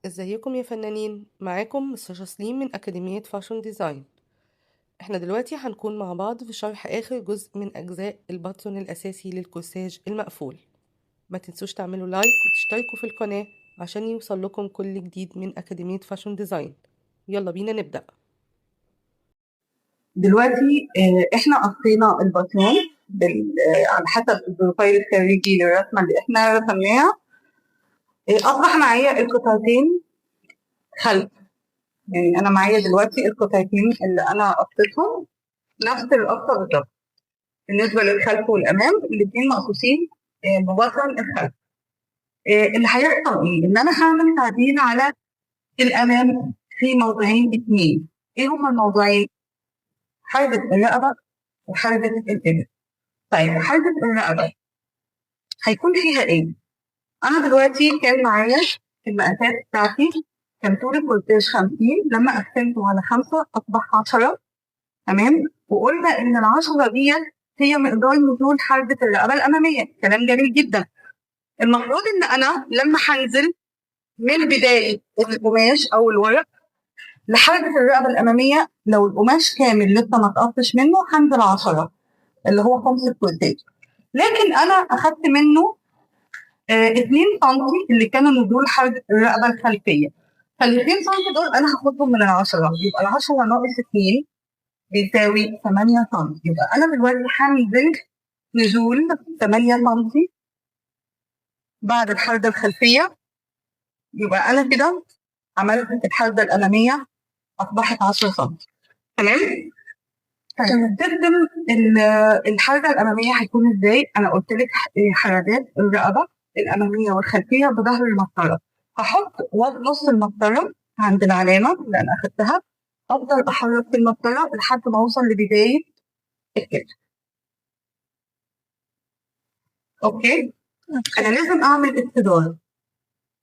ازيكم يا فنانين؟ معاكم مستر جسلين من أكاديمية فاشن ديزاين. احنا دلوقتي هنكون مع بعض في شرح آخر جزء من أجزاء الباترون الأساسي للكورساج المقفول. ما تنسوش تعملوا لايك وتشتركوا في القناة عشان يوصل لكم كل جديد من أكاديمية فاشن ديزاين. يلا بينا نبدأ. دلوقتي احنا قصينا الباترون على حسب البروفايل الخارجي للرسمه اللي احنا رسمناها. اصبح معايا القطعتين خلف، يعني انا معايا دلوقتي القطعتين اللي انا قصيتهم نفس القصه بالظبط. بالنسبه للخلف والامام الاثنين مقصوصين ببطن الخلف. اللي هيحصل ايه؟ ان انا هعمل تعديل على الامام في موضوعين اثنين. ايه هما الموضوعين؟ حربة الرقبه وحربة الابط. طيب حربة الرقبه هيكون فيها ايه؟ انا دلوقتي كان معايا المقاسات بتاعتي، كان طول الكورتاج 50، لما قسمته على 5 اصبح 10. تمام، وقلنا ان ال10 ديت هي مقدار نزول حربة الرقبة الأمامية. كلام جميل جدا. المفروض إن أنا لما هنزل من بداية القماش أو الورق لحربة الرقبة الأمامية، لو القماش كامل لسه ما اتقصش منه هنزل 10 اللي هو خمس الكورتاج. لكن أنا أخدت منه 2 سم اللي كانوا نزول حربة الرقبة الخلفية، فال 2 سم دول أنا هاخدهم من ال10، يبقى ال10 ناقص 2 بيساوي 8 سم. يبقى أنا دلوقتي هنزل نزول 8 سم بعد الحردة الخلفية. يبقى أنا كده عملت الحردة الأمامية أصبحت 10 سم. تمام؟ تستخدم الحردة الأمامية هيكون إزاي؟ أنا قلت لك حردات الرقبة الأمامية والخلفية بظهر المسطرة. هحط نص المسطرة عند العلامة اللي أنا أخدتها، أفضل أحرك في المسطرة لحد ما أوصل لبداية الكتف. أوكي؟ أنا لازم أعمل استدارة،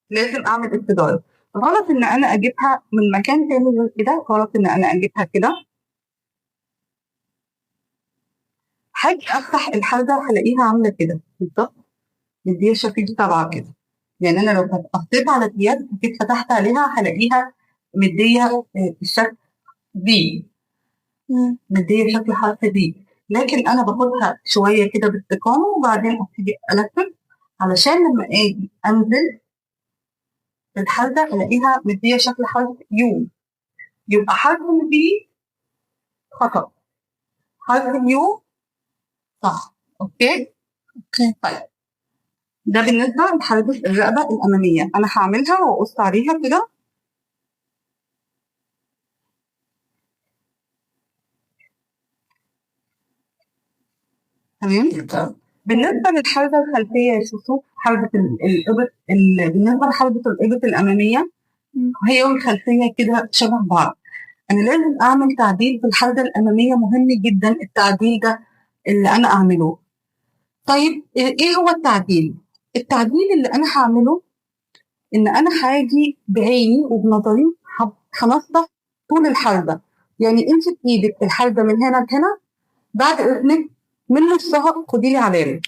لازم أعمل استدارة. غلط إن أنا أجيبها من مكان تاني غير كده، غلط إن أنا أجيبها كده. هاجي أفتح الحردة هلاقيها عاملة كده بالظبط، مديها شكل طبعا كده. يعني أنا لو حطيت على اليد جيت فتحت عليها هلاقيها مدية الشكل دي، مدية شكل حرف دي. لكن أنا باخدها شوية كده باستقامة وبعدين أبتدي ألفف علشان لما أجي أنزل في الحردة ألاقيها مدية شكل حرف يو. يبقى حرف البي خطأ، حرف اليو صح. أوكي؟ طيب ده بالنسبة لحركة الرقبة الأمامية. أنا هعملها وأقص عليها كده. تمام. بالنسبة للحردة الخلفية يا شوشو، حردة الإبط بالنسبة لحردة الإبط الأمامية هي والخلفية كده شبه بعض. أنا لازم أعمل تعديل في الحردة الأمامية، مهم جدا التعديل ده اللي أنا أعمله. طيب إيه هو التعديل؟ التعديل اللي أنا هعمله إن أنا هاجي بعيني وبنظري هنظف طول الحردة. يعني أنت بإيدك الحردة من هنا لهنا، بعد إذنك من نصها خدي لي علامة.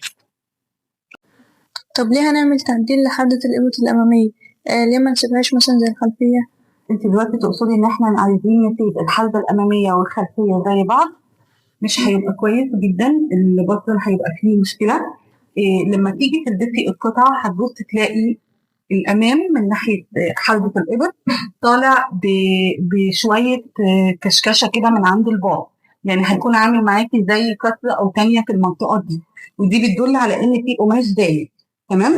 طب ليه هنعمل تعديل لحردة الإبط الأمامية؟ ليه ما نسيبهاش مثلا زي الخلفية؟ انت دلوقتي تقصدي ان احنا عايزين نسيب الحردة الأمامية والخلفية زي بعض؟ مش هيبقى كويس جدا، البطل هيبقى فيه مشكلة. لما تيجي تلبسي القطعة هتبص تلاقي الأمام من ناحية حردة الإبط طالع بشوية كشكشة كده من عند الباع، يعني هيكون عامل معاكي زي كسرة أو تانية في المنطقة دي، ودي بتدل على إن في قماش ضايق. تمام؟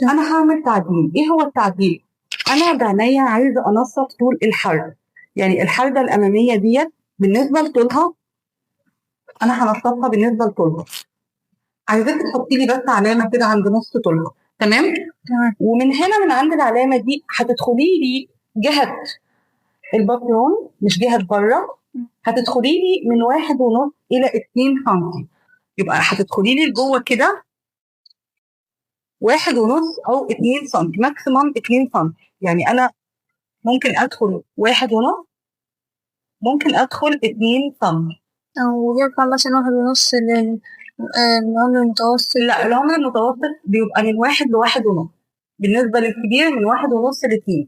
أنا هعمل تعديل. إيه هو التعديل؟ أنا بعينيا عايزة أنسق طول الحردة، يعني الحردة الأمامية ديت بالنسبة لطولها أنا هنسقها بالنسبة لطولها. عايزاكي تحطي لي بس علامة كده عند نص طولها. تمام؟ ومن هنا من عند العلامة دي هتدخلي لي جهة البطلون، مش جهة بره، هتدخلي لي من 1.5 إلى 2 سم. يبقى هتدخلي لي لجوه كده 1.5 أو 2 سم، ماكسيموم 2 سم. يعني أنا ممكن أدخل 1.5، ممكن أدخل 2 سم. أو يرفع مثلا 1.5 للعمر المتوسط. لا، العمر المتوسط بيبقى من 1 ل1.5، بالنسبة للكبير من 1.5 ل2.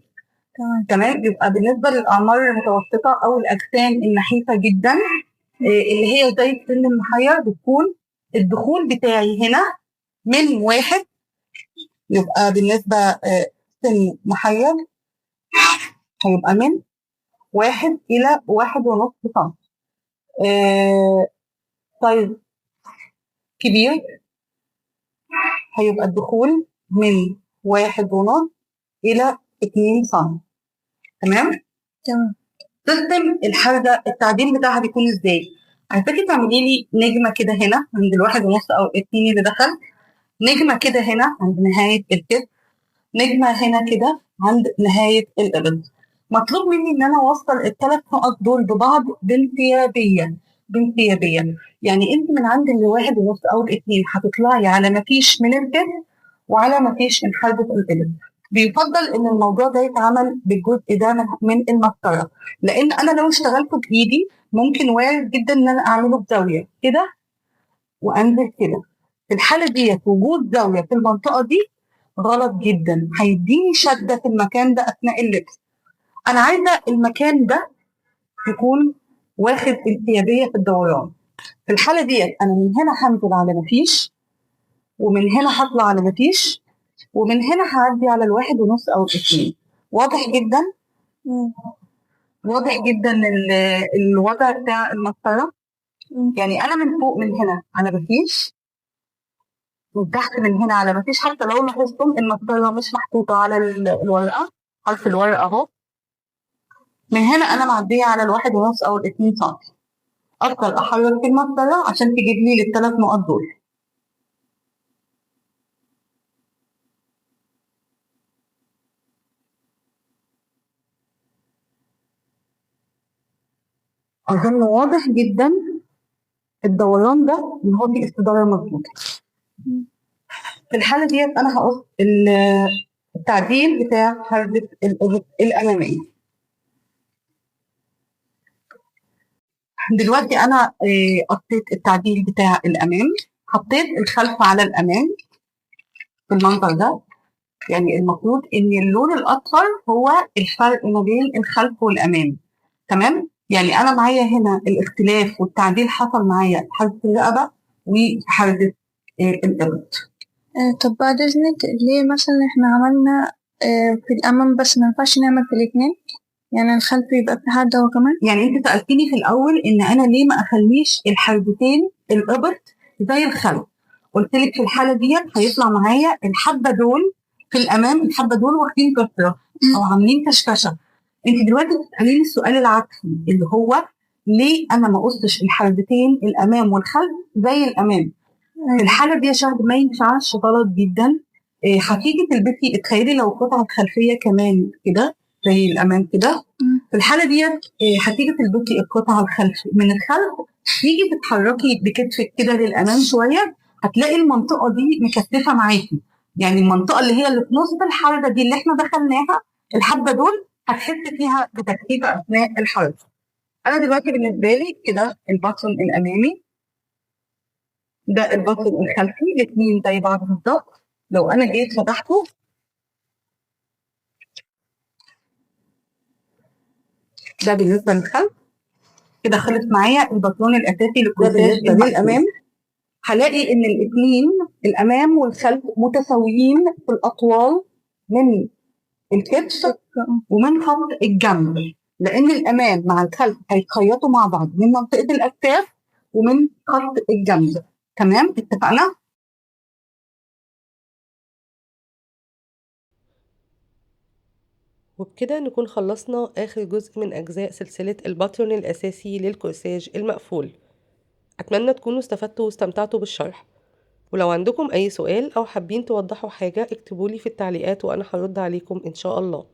تمام. يبقى بالنسبة للأعمار المتوسطة أو الأجسام النحيفة جدا اللي هي زي السن المحير، بتكون الدخول بتاعي هنا من 1. يبقى بالنسبة سن محير هيبقى من 1 إلى 1.5 سم. طيب كبير هيبقى الدخول من 1.5 إلى 2 سم. تمام؟ سيستم الحرجة التعديل بتاعها بيكون ازاي؟ عايزاكي تعملي لي نجمة كده هنا عند 1.5 أو 2 اللي دخل، نجمة كده هنا عند نهاية الكتف، نجمة هنا كده عند نهاية الإبط. مطلوب مني إن أنا أوصل ال3 نقط دول ببعض بانسيابيا. يعني أنت من عند ال1.5 أو ال2 هتطلعي على مفيش من الكتف وعلى مفيش من حرجة الإبط. بيفضل إن الموضوع ده يتعمل بالجزء ده من المسطرة، لأن أنا لو اشتغلته بإيدي ممكن وارد جدا إن أنا أعمله بزاوية كده وأنزل كده. في الحالة دي وجود زاوية في المنطقة دي غلط جدا، هيديني شدة في المكان ده أثناء اللبس. أنا عايزة المكان ده يكون واخد انسيابية في الدوران. في الحالة دي أنا من هنا هنزل على مفيش، ومن هنا هطلع على مفيش، ومن هنا هعدي على 1.5 أو 2. واضح جدا؟ واضح جدا الوضع بتاع المسطرة. يعني أنا من فوق من هنا على مفيش، من تحت من هنا على مفيش. حتى لو لاحظتم المسطرة مش محطوطة على الورقة، حرف الورقة أهو. من هنا أنا معدية على 1.5 أو 2 سم. أفضل أحرك في المسطرة عشان تجيب لي ال3 نقط دول. أظن واضح جدا الدوران ده إن هو فيه استدارة مظبوطة. في الحالة دي أنا هقص التعديل بتاع حركة الإبط الأمامية. دلوقتي أنا قصيت التعديل بتاع الأمام، حطيت الخلف على الأمام بالمنظر ده. يعني المفروض إن اللون الأصفر هو الفرق ما بين الخلف والأمام. تمام؟ يعني أنا معايا هنا الاختلاف والتعديل حصل معايا في حركة الرقبة وحركة الإبط. طب بعد إذنك ليه مثلا إحنا عملنا في الأمام بس ما ينفعش نعمل في الاتنين؟ يعني الخلف يبقى في حاجة وكمان؟ يعني أنت سألتني في الأول إن أنا ليه ما أخليش الحربتين الإبط زي الخلف. قلت لك في الحالة دي هيطلع معايا الحبة دول في الأمام، الحبة دول واخدين كسرة أو عاملين كشكشة. أنت دلوقتي بتسأليني السؤال العكسي اللي هو ليه أنا ما قصتش الحربتين الأمام والخلف زي الأمام؟ في الحالة دي يا شهد ما ينفعش، غلط جدا. هتيجي تلبسي، تخيلي لو قطعة خلفية كمان كده زي الأمام كده. في الحالة دي هتيجي تلبسي القطعة من الخلف، تيجي تتحركي بكتفك كده للأمام شوية، هتلاقي المنطقة دي مكثفة معاكي. يعني المنطقة اللي هي اللي في نص الحركة دي اللي احنا دخلناها، الحبة دول هتحس فيها بتكثيفة أثناء الحركة. أنا دلوقتي بالنسبة لي كده البطن الأمامي ده البطن الخلفي، الاثنين زي بعض بالظبط. لو أنا جيت فتحته ده بالنسبة للخلف كده خلص معايا البطلون الأساسي للكورساج للأمام. هلاقي إن الاثنين الأمام والخلف متساويين في الأطوال من الكتف ومن خط الجنب، لأن الأمام مع الخلف هيتخيطوا مع بعض من منطقة الأكتاف ومن خط الجنب. تمام؟ اتفقنا؟ وبكده نكون خلصنا آخر جزء من أجزاء سلسلة الباترون الأساسي للكورساج المقفول. أتمنى تكونوا استفدتوا واستمتعتوا بالشرح، ولو عندكم أي سؤال أو حابين توضحوا حاجة اكتبولي في التعليقات وأنا هرد عليكم إن شاء الله.